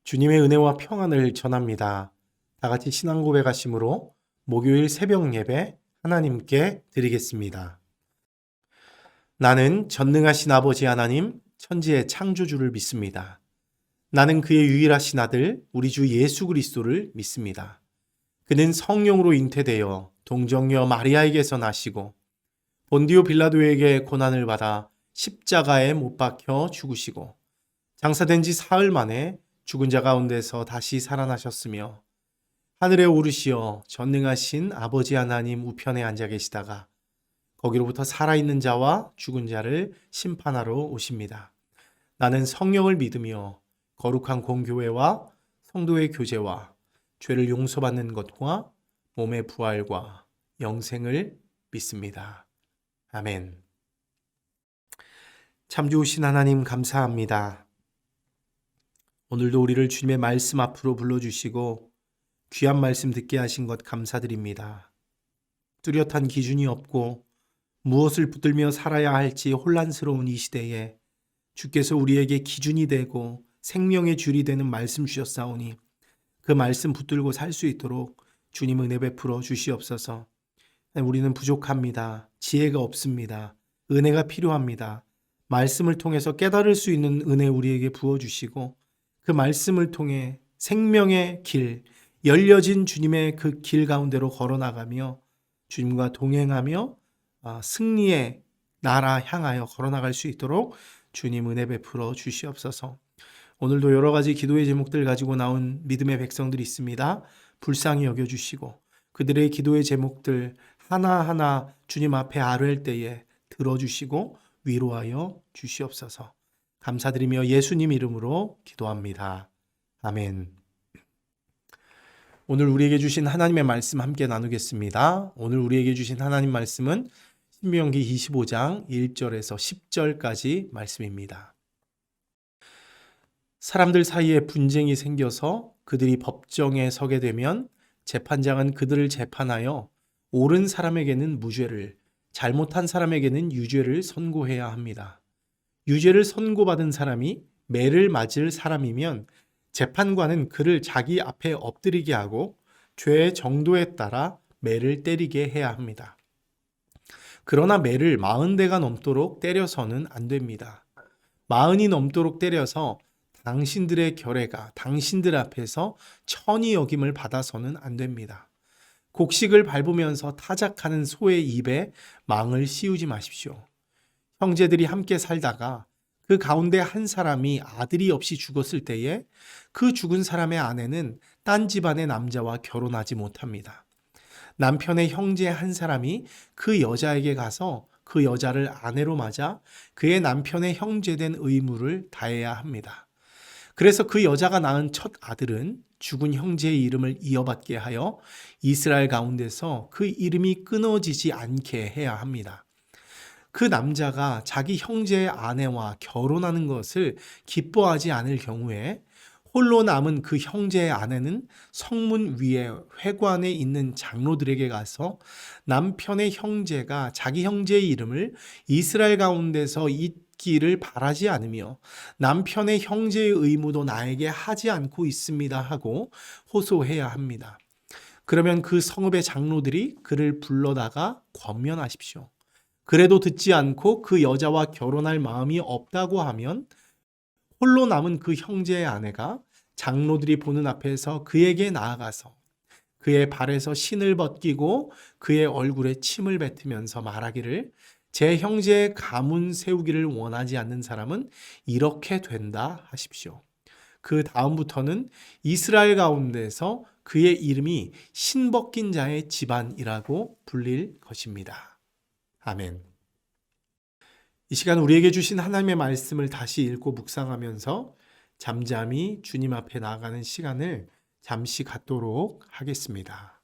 주님의 은혜와 평안을 전합니다. 다 같이 신앙 고백하심으로 목요일 새벽 예배 하나님께 드리겠습니다. 나는 전능하신 아버지 하나님, 천지의 창조주를 믿습니다. 나는 그의 유일하신 아들, 우리 주 예수 그리스도를 믿습니다. 그는 성령으로 잉태되어 동정녀 마리아에게서 나시고 본디오 빌라도에게 고난을 받아 십자가에 못 박혀 죽으시고 장사된 지 사흘 만에 죽은 자 가운데서 다시 살아나셨으며 하늘에 오르시어 전능하신 아버지 하나님 우편에 앉아 계시다가 거기로부터 살아있는 자와 죽은 자를 심판하러 오십니다. 나는 성령을 믿으며 거룩한 공교회와 성도의 교제와 죄를 용서받는 것과 몸의 부활과 영생을 믿습니다. 아멘. 참 좋으신 하나님 감사합니다. 오늘도 우리를 주님의 말씀 앞으로 불러주시고 귀한 말씀 듣게 하신 것 감사드립니다. 뚜렷한 기준이 없고 무엇을 붙들며 살아야 할지 혼란스러운 이 시대에 주께서 우리에게 기준이 되고 생명의 줄이 되는 말씀 주셨사오니 그 말씀 붙들고 살 수 있도록 주님 은혜 베풀어 주시옵소서. 우리는 부족합니다. 지혜가 없습니다. 은혜가 필요합니다. 말씀을 통해서 깨달을 수 있는 은혜 우리에게 부어주시고 그 말씀을 통해 생명의 길, 열려진 주님의 그 길 가운데로 걸어나가며 주님과 동행하며 승리의 나라 향하여 걸어나갈 수 있도록 주님 은혜 베풀어 주시옵소서. 오늘도 여러 가지 기도의 제목들 가지고 나온 믿음의 백성들이 있습니다. 불쌍히 여겨주시고 그들의 기도의 제목들 하나하나 주님 앞에 아뢰을 때에 들어주시고 위로하여 주시옵소서. 감사드리며 예수님 이름으로 기도합니다. 아멘. 오늘 우리에게 주신 하나님의 말씀 함께 나누겠습니다. 오늘 우리에게 주신 하나님 말씀은 신명기 25장 1절에서 10절까지 말씀입니다. 사람들 사이에 분쟁이 생겨서 그들이 법정에 서게 되면 재판장은 그들을 재판하여 옳은 사람에게는 무죄를, 잘못한 사람에게는 유죄를 선고해야 합니다. 유죄를 선고받은 사람이 매를 맞을 사람이면 재판관은 그를 자기 앞에 엎드리게 하고 죄의 정도에 따라 매를 때리게 해야 합니다. 그러나 매를 40대가 넘도록 때려서는 안 됩니다. 40이 넘도록 때려서 당신들의 결례가 당신들 앞에서 천히 여김을 받아서는 안 됩니다. 곡식을 밟으면서 타작하는 소의 입에 망을 씌우지 마십시오. 형제들이 함께 살다가 그 가운데 한 사람이 아들이 없이 죽었을 때에 그 죽은 사람의 아내는 딴 집안의 남자와 결혼하지 못합니다. 남편의 형제 한 사람이 그 여자에게 가서 그 여자를 아내로 맞아 그의 남편의 형제된 의무를 다해야 합니다. 그래서 그 여자가 낳은 첫 아들은 죽은 형제의 이름을 이어받게 하여 이스라엘 가운데서 그 이름이 끊어지지 않게 해야 합니다. 그 남자가 자기 형제의 아내와 결혼하는 것을 기뻐하지 않을 경우에 홀로 남은 그 형제의 아내는 성문 위에 회관에 있는 장로들에게 가서 남편의 형제가 자기 형제의 이름을 이스라엘 가운데서 잊기를 바라지 않으며 남편의 형제의 의무도 나에게 하지 않고 있습니다 하고 호소해야 합니다. 그러면 그 성읍의 장로들이 그를 불러다가 권면하십시오. 그래도 듣지 않고 그 여자와 결혼할 마음이 없다고 하면 홀로 남은 그 형제의 아내가 장로들이 보는 앞에서 그에게 나아가서 그의 발에서 신을 벗기고 그의 얼굴에 침을 뱉으면서 말하기를 제 형제의 가문 세우기를 원하지 않는 사람은 이렇게 된다 하십시오. 그 다음부터는 이스라엘 가운데서 그의 이름이 신 벗긴 자의 집안이라고 불릴 것입니다. 아멘. 이 시간 우리에게 주신 하나님의 말씀을 다시 읽고 묵상하면서 잠잠히 주님 앞에 나아가는 시간을 잠시 갖도록 하겠습니다.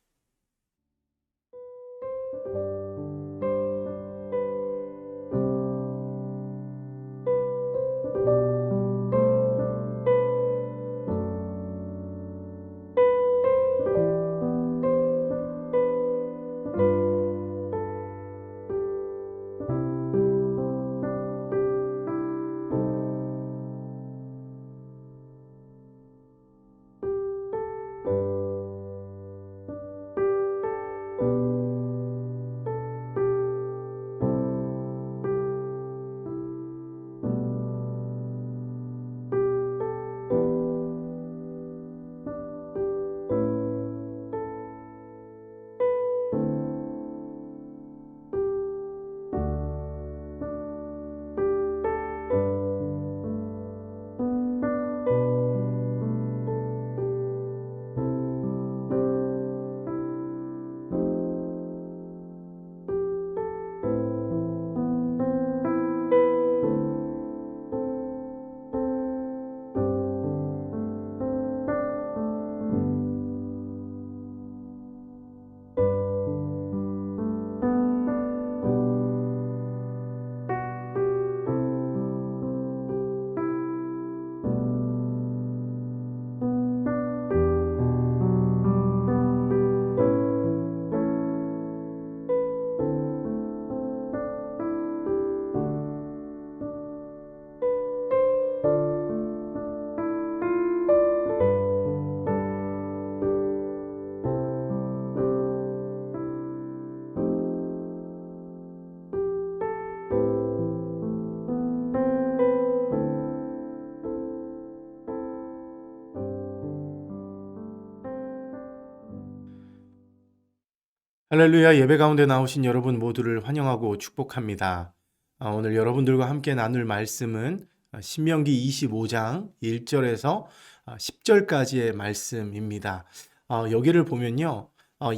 할렐루야. 예배 가운데 나오신 여러분 모두를 환영하고 축복합니다. 오늘 여러분들과 함께 나눌 말씀은 신명기 25장 1절에서 10절까지의 말씀입니다. 여기를 보면요,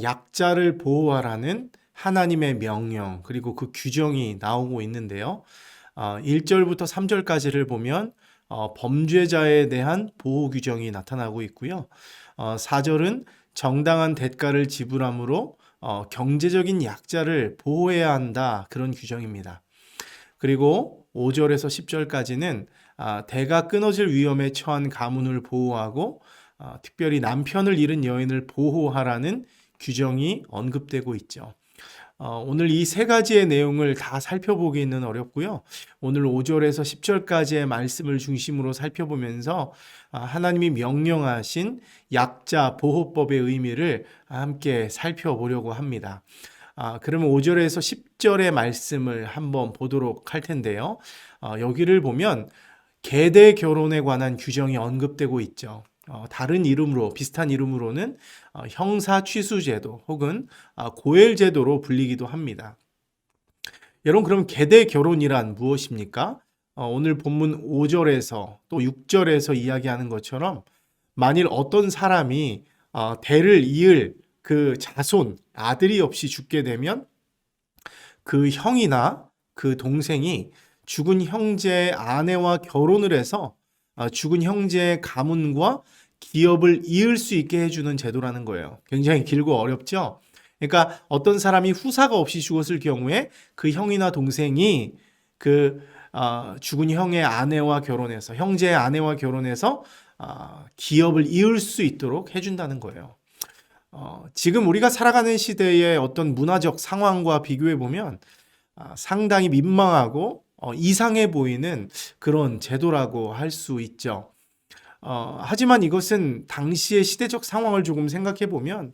약자를 보호하라는 하나님의 명령 그리고 그 규정이 나오고 있는데요. 1절부터 3절까지를 보면 범죄자에 대한 보호 규정이 나타나고 있고요. 4절은 정당한 대가를 지불함으로 경제적인 약자를 보호해야 한다, 그런 규정입니다. 그리고 5절에서 10절까지는 대가 끊어질 위험에 처한 가문을 보호하고 특별히 남편을 잃은 여인을 보호하라는 규정이 언급되고 있죠. 오늘 이 세 가지의 내용을 다 살펴보기는 어렵고요. 오늘 5절에서 10절까지의 말씀을 중심으로 살펴보면서 하나님이 명령하신 약자 보호법의 의미를 함께 살펴보려고 합니다. 그러면 5절에서 10절의 말씀을 한번 보도록 할 텐데요. 여기를 보면 계대 결혼에 관한 규정이 언급되고 있죠. 다른 이름으로, 비슷한 이름으로는 형사 취수제도 혹은 고엘제도로 불리기도 합니다. 여러분, 그럼 계대 결혼이란 무엇입니까? 오늘 본문 5절에서 또 6절에서 이야기하는 것처럼 만일 어떤 사람이 대를 이을 그 자손, 아들이 없이 죽게 되면 그 형이나 그 동생이 죽은 형제의 아내와 결혼을 해서 죽은 형제의 가문과 기업을 이을 수 있게 해주는 제도라는 거예요. 굉장히 길고 어렵죠? 그러니까 어떤 사람이 후사가 없이 죽었을 경우에 그 형이나 동생이 그 죽은 형의 아내와 결혼해서, 형제의 아내와 결혼해서 기업을 이을 수 있도록 해준다는 거예요. 지금 우리가 살아가는 시대의 어떤 문화적 상황과 비교해 보면 상당히 민망하고 이상해 보이는 그런 제도라고 할 수 있죠. 하지만 이것은 당시의 시대적 상황을 조금 생각해 보면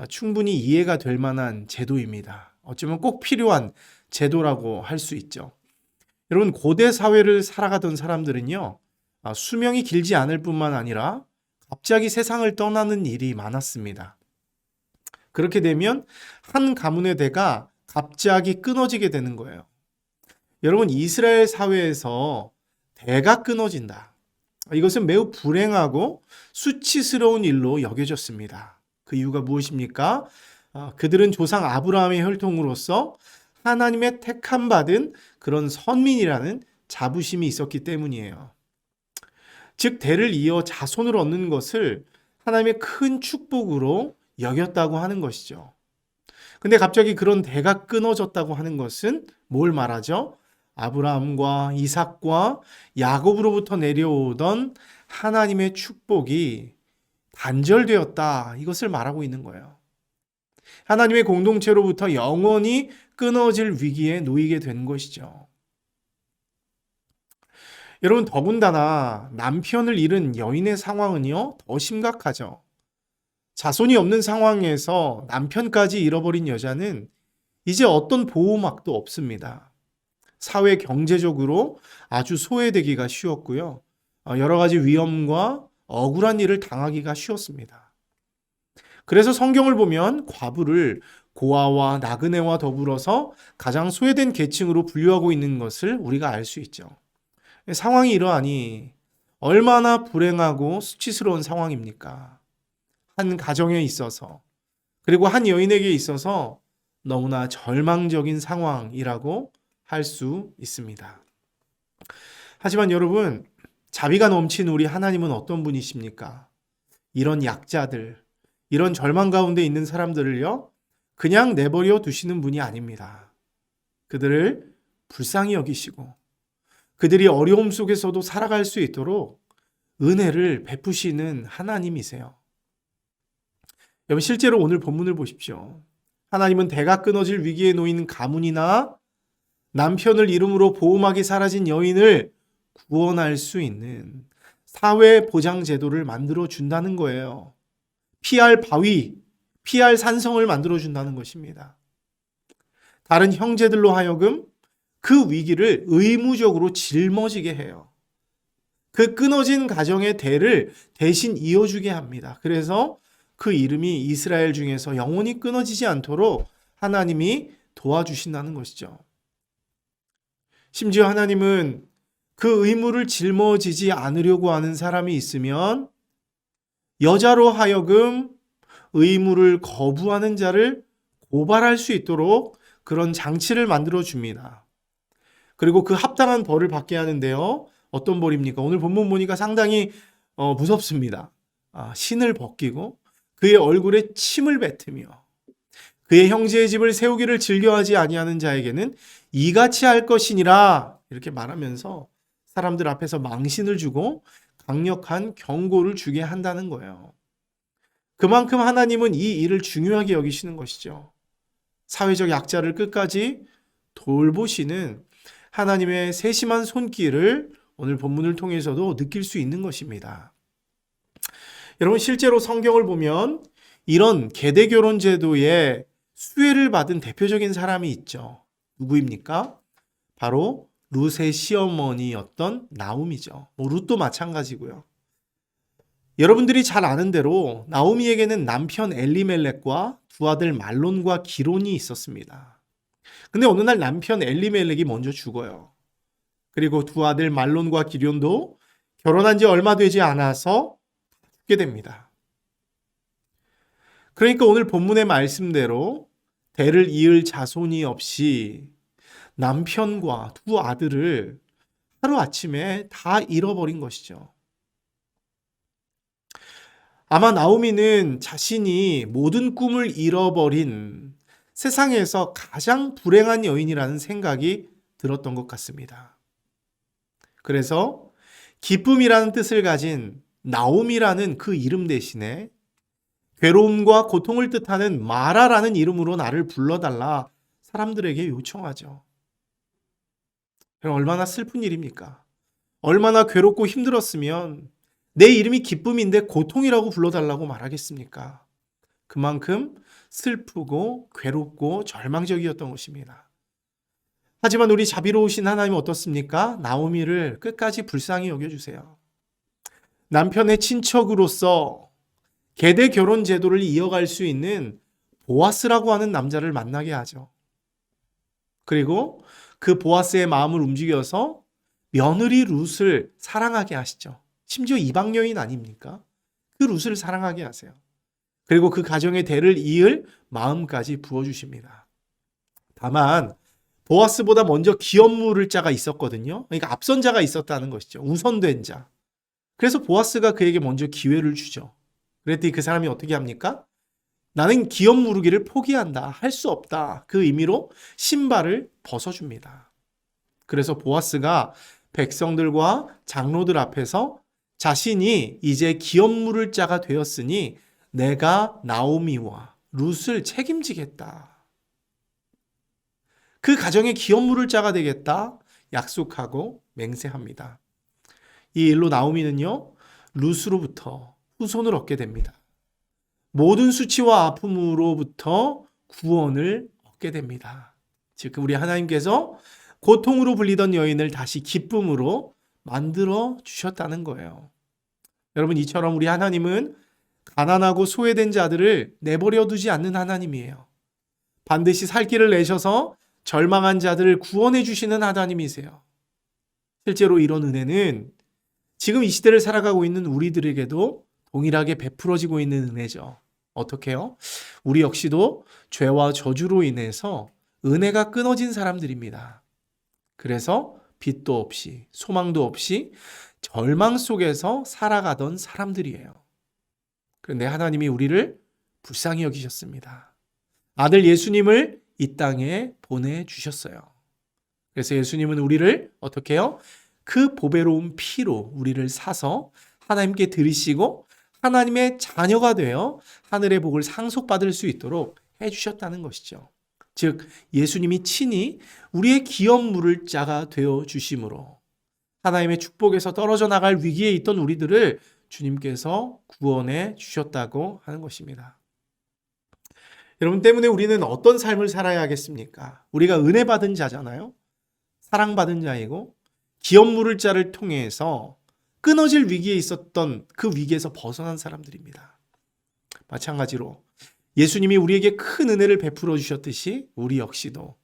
충분히 이해가 될 만한 제도입니다. 어쩌면 꼭 필요한 제도라고 할 수 있죠. 여러분, 고대 사회를 살아가던 사람들은요, 수명이 길지 않을 뿐만 아니라 갑자기 세상을 떠나는 일이 많았습니다. 그렇게 되면 한 가문의 대가 갑자기 끊어지게 되는 거예요. 여러분, 이스라엘 사회에서 대가 끊어진다, 이것은 매우 불행하고 수치스러운 일로 여겨졌습니다. 그 이유가 무엇입니까? 그들은 조상 아브라함의 혈통으로서 하나님의 택함받은 그런 선민이라는 자부심이 있었기 때문이에요. 즉, 대를 이어 자손을 얻는 것을 하나님의 큰 축복으로 여겼다고 하는 것이죠. 근데 갑자기 그런 대가 끊어졌다고 하는 것은 뭘 말하죠? 아브라함과 이삭과 야곱으로부터 내려오던 하나님의 축복이 단절되었다, 이것을 말하고 있는 거예요. 하나님의 공동체로부터 영원히 끊어질 위기에 놓이게 된 것이죠. 여러분, 더군다나 남편을 잃은 여인의 상황은요, 더 심각하죠. 자손이 없는 상황에서 남편까지 잃어버린 여자는 이제 어떤 보호막도 없습니다. 사회 경제적으로 아주 소외되기가 쉬웠고요. 여러 가지 위험과 억울한 일을 당하기가 쉬웠습니다. 그래서 성경을 보면 과부를 고아와 나그네와 더불어서 가장 소외된 계층으로 분류하고 있는 것을 우리가 알 수 있죠. 상황이 이러하니 얼마나 불행하고 수치스러운 상황입니까? 한 가정에 있어서, 그리고 한 여인에게 있어서 너무나 절망적인 상황이라고 할 수 있습니다. 하지만 여러분, 자비가 넘친 우리 하나님은 어떤 분이십니까? 이런 약자들, 이런 절망 가운데 있는 사람들을요, 그냥 내버려 두시는 분이 아닙니다. 그들을 불쌍히 여기시고 그들이 어려움 속에서도 살아갈 수 있도록 은혜를 베푸시는 하나님이세요. 여러분, 실제로 오늘 본문을 보십시오. 하나님은 대가 끊어질 위기에 놓인 가문이나 남편을 잃음으로 보호막이 사라진 여인을 구원할 수 있는 사회 보장 제도를 만들어 준다는 거예요. 피할 바위, 피할 산성을 만들어 준다는 것입니다. 다른 형제들로 하여금 그 위기를 의무적으로 짊어지게 해요. 그 끊어진 가정의 대를 대신 이어주게 합니다. 그래서 그 이름이 이스라엘 중에서 영원히 끊어지지 않도록 하나님이 도와주신다는 것이죠. 심지어 하나님은 그 의무를 짊어지지 않으려고 하는 사람이 있으면 여자로 하여금 의무를 거부하는 자를 고발할 수 있도록 그런 장치를 만들어 줍니다. 그리고 그 합당한 벌을 받게 하는데요. 어떤 벌입니까? 오늘 본문 보니까 상당히 무섭습니다. 신을 벗기고 그의 얼굴에 침을 뱉으며 그의 형제의 집을 세우기를 즐겨하지 아니하는 자에게는 이같이 할 것이니라 이렇게 말하면서 사람들 앞에서 망신을 주고 강력한 경고를 주게 한다는 거예요. 그만큼 하나님은 이 일을 중요하게 여기시는 것이죠. 사회적 약자를 끝까지 돌보시는 하나님의 세심한 손길을 오늘 본문을 통해서도 느낄 수 있는 것입니다. 여러분, 실제로 성경을 보면 이런 계대 결혼 제도의 수혜를 받은 대표적인 사람이 있죠. 누구입니까? 바로 룻의 시어머니였던 나오미죠. 룻도 마찬가지고요. 여러분들이 잘 아는 대로 나오미에게는 남편 엘리멜렉과 두 아들 말론과 기론이 있었습니다. 근데 어느 날 남편 엘리멜렉이 먼저 죽어요. 그리고 두 아들 말론과 기론도 결혼한 지 얼마 되지 않아서 죽게 됩니다. 그러니까 오늘 본문의 말씀대로 대를 이을 자손이 없이 남편과 두 아들을 하루아침에 다 잃어버린 것이죠. 아마 나오미는 자신이 모든 꿈을 잃어버린 세상에서 가장 불행한 여인이라는 생각이 들었던 것 같습니다. 그래서 기쁨이라는 뜻을 가진 나오미라는 그 이름 대신에 괴로움과 고통을 뜻하는 마라라는 이름으로 나를 불러달라 사람들에게 요청하죠. 그럼 얼마나 슬픈 일입니까? 얼마나 괴롭고 힘들었으면 내 이름이 기쁨인데 고통이라고 불러달라고 말하겠습니까? 그만큼 슬프고 괴롭고 절망적이었던 것입니다. 하지만 우리 자비로우신 하나님은 어떻습니까? 나오미를 끝까지 불쌍히 여겨주세요. 남편의 친척으로서 계대 결혼 제도를 이어갈 수 있는 보아스라고 하는 남자를 만나게 하죠. 그리고 그 보아스의 마음을 움직여서 며느리 룻을 사랑하게 하시죠. 심지어 이방 여인 아닙니까? 그 룻을 사랑하게 하세요. 그리고 그 가정의 대를 이을 마음까지 부어주십니다. 다만 보아스보다 먼저 기업 물을 자가 있었거든요. 그러니까 앞선 자가 있었다는 것이죠. 우선된 자. 그래서 보아스가 그에게 먼저 기회를 주죠. 그랬더니 그 사람이 어떻게 합니까? 나는 기업 무르기를 포기한다. 할 수 없다. 그 의미로 신발을 벗어줍니다. 그래서 보아스가 백성들과 장로들 앞에서 자신이 이제 기업 물을 자가 되었으니 내가 나오미와 룻을 책임지겠다. 그 가정의 기업 물을 자가 되겠다. 약속하고 맹세합니다. 이 일로 나오미는요, 룻으로부터 후손을 얻게 됩니다. 모든 수치와 아픔으로부터 구원을 얻게 됩니다. 즉 우리 하나님께서 고통으로 불리던 여인을 다시 기쁨으로 만들어 주셨다는 거예요. 여러분, 이처럼 우리 하나님은 가난하고 소외된 자들을 내버려 두지 않는 하나님이에요. 반드시 살 길을 내셔서 절망한 자들을 구원해 주시는 하나님이세요. 실제로 이런 은혜는 지금 이 시대를 살아가고 있는 우리들에게도 동일하게 베풀어지고 있는 은혜죠. 어떻게요? 우리 역시도 죄와 저주로 인해서 은혜가 끊어진 사람들입니다. 그래서 빛도 없이 소망도 없이 절망 속에서 살아가던 사람들이에요. 그런데 하나님이 우리를 불쌍히 여기셨습니다. 아들 예수님을 이 땅에 보내주셨어요. 그래서 예수님은 우리를 어떻게 해요? 그 보배로운 피로 우리를 사서 하나님께 드리시고 하나님의 자녀가 되어 하늘의 복을 상속받을 수 있도록 해주셨다는 것이죠. 즉 예수님이 친히 우리의 기업 물을 자가 되어 주심으로 하나님의 축복에서 떨어져 나갈 위기에 있던 우리들을 주님께서 구원해 주셨다고 하는 것입니다. 여러분, 때문에 우리는 어떤 삶을 살아야 하겠습니까? 우리가 은혜 받은 자잖아요. 사랑받은 자이고 기업 물을 자를 통해서 끊어질 위기에 있었던 그 위기에서 벗어난 사람들입니다. 마찬가지로 예수님이 우리에게 큰 은혜를 베풀어 주셨듯이 우리 역시도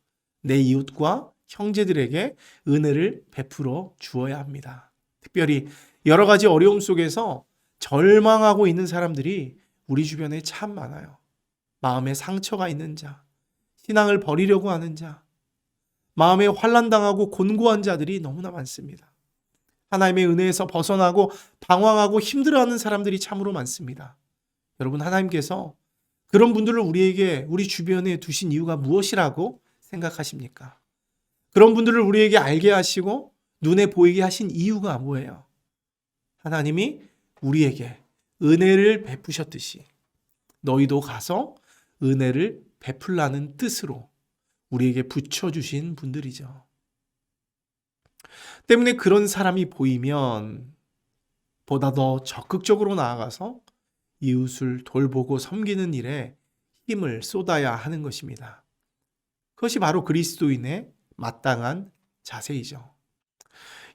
내 이웃과 형제들에게 은혜를 베풀어 주어야 합니다. 특별히 여러 가지 어려움 속에서 절망하고 있는 사람들이 우리 주변에 참 많아요. 마음에 상처가 있는 자, 신앙을 버리려고 하는 자, 마음에 환난당하고 곤고한 자들이 너무나 많습니다. 하나님의 은혜에서 벗어나고 방황하고 힘들어하는 사람들이 참으로 많습니다. 여러분, 하나님께서 그런 분들을 우리 주변에 두신 이유가 무엇이라고 생각하십니까? 그런 분들을 우리에게 알게 하시고 눈에 보이게 하신 이유가 뭐예요? 하나님이 우리에게 은혜를 베푸셨듯이 너희도 가서 은혜를 베풀라는 뜻으로 우리에게 붙여주신 분들이죠. 때문에 그런 사람이 보이면 보다 더 적극적으로 나아가서 이웃을 돌보고 섬기는 일에 힘을 쏟아야 하는 것입니다. 그것이 바로 그리스도인의 마땅한 자세이죠.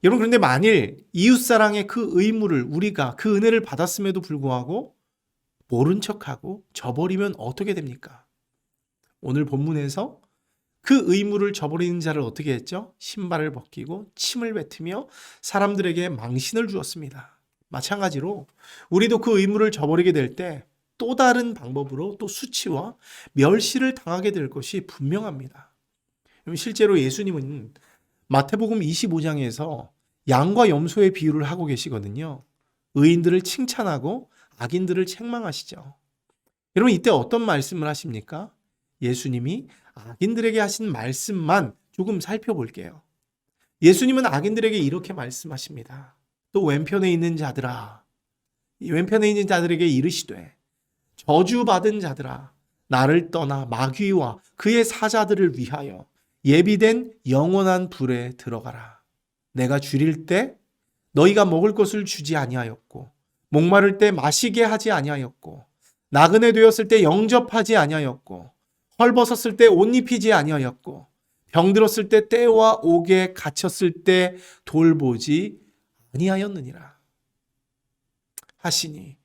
여러분, 그런데 만일 이웃사랑의 그 의무를 우리가 그 은혜를 받았음에도 불구하고 모른 척하고 저버리면 어떻게 됩니까? 오늘 본문에서 그 의무를 저버리는 자를 어떻게 했죠? 신발을 벗기고 침을 뱉으며 사람들에게 망신을 주었습니다. 마찬가지로 우리도 그 의무를 저버리게 될 때 또 다른 방법으로 또 수치와 멸시를 당하게 될 것이 분명합니다. 실제로 예수님은 마태복음 25장에서 양과 염소의 비유를 하고 계시거든요. 의인들을 칭찬하고 악인들을 책망하시죠. 여러분, 이때 어떤 말씀을 하십니까? 예수님이 악인들에게 하신 말씀만 조금 살펴볼게요. 예수님은 악인들에게 이렇게 말씀하십니다. 또 왼편에 있는 자들아, 왼편에 있는 자들에게 이르시되 저주받은 자들아, 나를 떠나 마귀와 그의 사자들을 위하여 예비된 영원한 불에 들어가라. 내가 줄일 때 너희가 먹을 것을 주지 아니하였고 목마를 때 마시게 하지 아니하였고 나그네 되었을 때 영접하지 아니하였고 헐벗었을 때 옷 입히지 아니하였고 병들었을 때 때와 옥에 갇혔을 때 돌보지 아니하였느니라 하시니,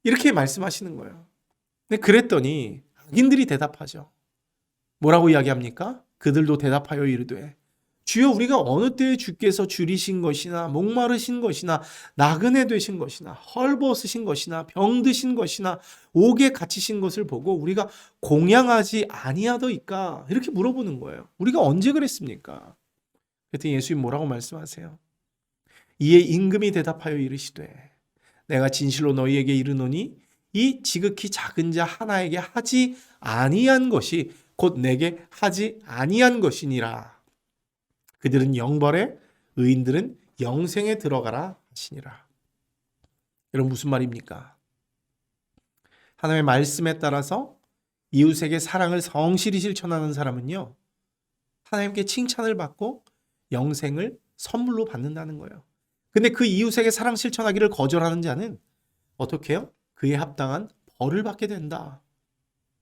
이렇게 말씀하시는 거예요. 근데 그랬더니 악인들이 대답하죠. 뭐라고 이야기합니까? 그들도 대답하여 이르되 주여, 우리가 어느 때에 주께서 줄이신 것이나 목마르신 것이나 나그네 되신 것이나 헐벗으신 것이나 병드신 것이나 옥에 갇히신 것을 보고 우리가 공양하지 아니하더이까? 이렇게 물어보는 거예요. 우리가 언제 그랬습니까? 그랬더니 예수님 뭐라고 말씀하세요? 이에 임금이 대답하여 이르시되 내가 진실로 너희에게 이르노니 이 지극히 작은 자 하나에게 하지 아니한 것이 곧 내게 하지 아니한 것이니라. 그들은 영벌에 의인들은 영생에 들어가라 하시니라. 여러분, 무슨 말입니까? 하나님의 말씀에 따라서 이웃에게 사랑을 성실히 실천하는 사람은요, 하나님께 칭찬을 받고 영생을 선물로 받는다는 거예요. 근데 그 이웃에게 사랑 실천하기를 거절하는 자는 어떻게 해요? 그에 합당한 벌을 받게 된다.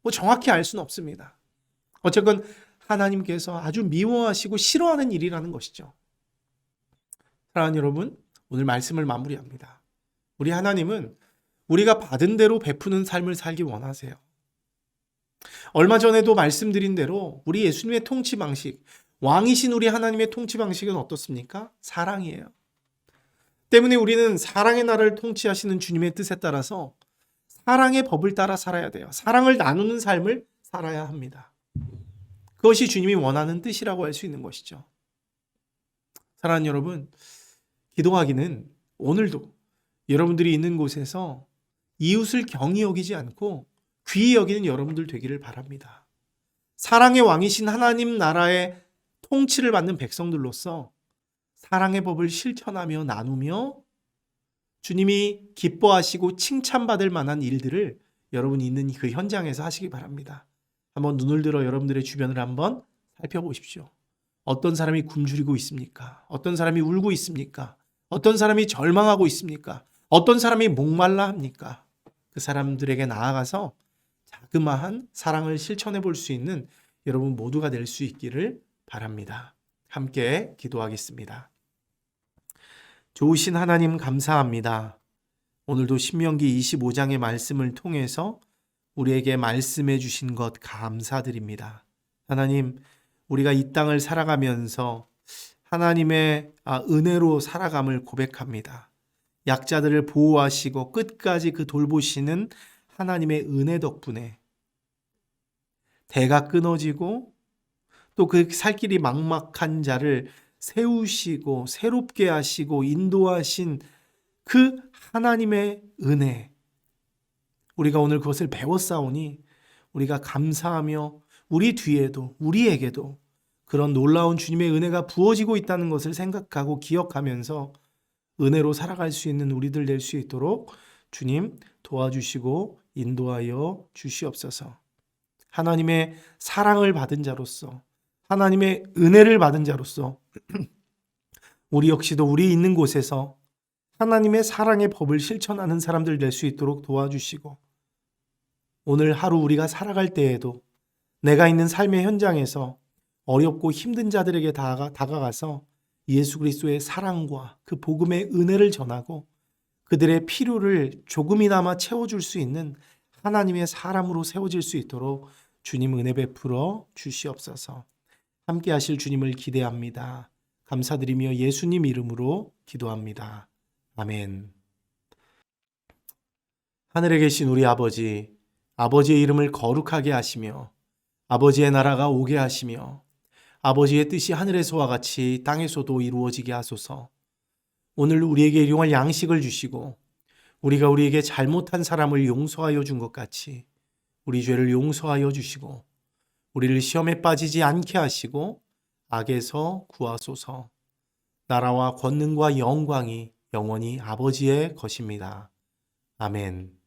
뭐 정확히 알 수는 없습니다. 어쨌건 하나님께서 아주 미워하시고 싫어하는 일이라는 것이죠. 사랑하는 여러분, 오늘 말씀을 마무리합니다. 우리 하나님은 우리가 받은 대로 베푸는 삶을 살기 원하세요. 얼마 전에도 말씀드린 대로 우리 예수님의 통치 방식, 왕이신 우리 하나님의 통치 방식은 어떻습니까? 사랑이에요. 때문에 우리는 사랑의 나라를 통치하시는 주님의 뜻에 따라서 사랑의 법을 따라 살아야 돼요. 사랑을 나누는 삶을 살아야 합니다. 그것이 주님이 원하는 뜻이라고 할 수 있는 것이죠. 사랑하는 여러분, 기도하기는 오늘도 여러분들이 있는 곳에서 이웃을 경히 여기지 않고 귀히 여기는 여러분들 되기를 바랍니다. 사랑의 왕이신 하나님 나라의 통치를 받는 백성들로서 사랑의 법을 실천하며 나누며 주님이 기뻐하시고 칭찬받을 만한 일들을 여러분이 있는 그 현장에서 하시기 바랍니다. 한번 눈을 들어 여러분들의 주변을 한번 살펴보십시오. 어떤 사람이 굶주리고 있습니까? 어떤 사람이 울고 있습니까? 어떤 사람이 절망하고 있습니까? 어떤 사람이 목말라 합니까? 그 사람들에게 나아가서 자그마한 사랑을 실천해 볼 수 있는 여러분 모두가 될 수 있기를 바랍니다. 함께 기도하겠습니다. 좋으신 하나님, 감사합니다. 오늘도 신명기 25장의 말씀을 통해서 우리에게 말씀해 주신 것 감사드립니다. 하나님, 우리가 이 땅을 살아가면서 하나님의 은혜로 살아감을 고백합니다. 약자들을 보호하시고 끝까지 그 돌보시는 하나님의 은혜 덕분에 대가 끊어지고 또 그 살 길이 막막한 자를 세우시고 새롭게 하시고 인도하신 그 하나님의 은혜, 우리가 오늘 그것을 배웠사오니 우리가 감사하며 우리 뒤에도 우리에게도 그런 놀라운 주님의 은혜가 부어지고 있다는 것을 생각하고 기억하면서 은혜로 살아갈 수 있는 우리들 될 수 있도록 주님 도와주시고 인도하여 주시옵소서. 하나님의 사랑을 받은 자로서, 하나님의 은혜를 받은 자로서 우리 역시도 우리 있는 곳에서 하나님의 사랑의 법을 실천하는 사람들 될 수 있도록 도와주시고, 오늘 하루 우리가 살아갈 때에도 내가 있는 삶의 현장에서 어렵고 힘든 자들에게 다가가서 예수 그리스도의 사랑과 그 복음의 은혜를 전하고 그들의 필요를 조금이나마 채워줄 수 있는 하나님의 사람으로 세워질 수 있도록 주님 은혜 베풀어 주시옵소서. 함께 하실 주님을 기대합니다. 감사드리며 예수님 이름으로 기도합니다. 아멘. 하늘에 계신 우리 아버지, 아버지의 이름을 거룩하게 하시며 아버지의 나라가 오게 하시며 아버지의 뜻이 하늘에서와 같이 땅에서도 이루어지게 하소서. 오늘 우리에게 일용할 양식을 주시고 우리가 우리에게 잘못한 사람을 용서하여 준 것 같이 우리 죄를 용서하여 주시고 우리를 시험에 빠지지 않게 하시고 악에서 구하소서. 나라와 권능과 영광이 영원히 아버지의 것입니다. 아멘.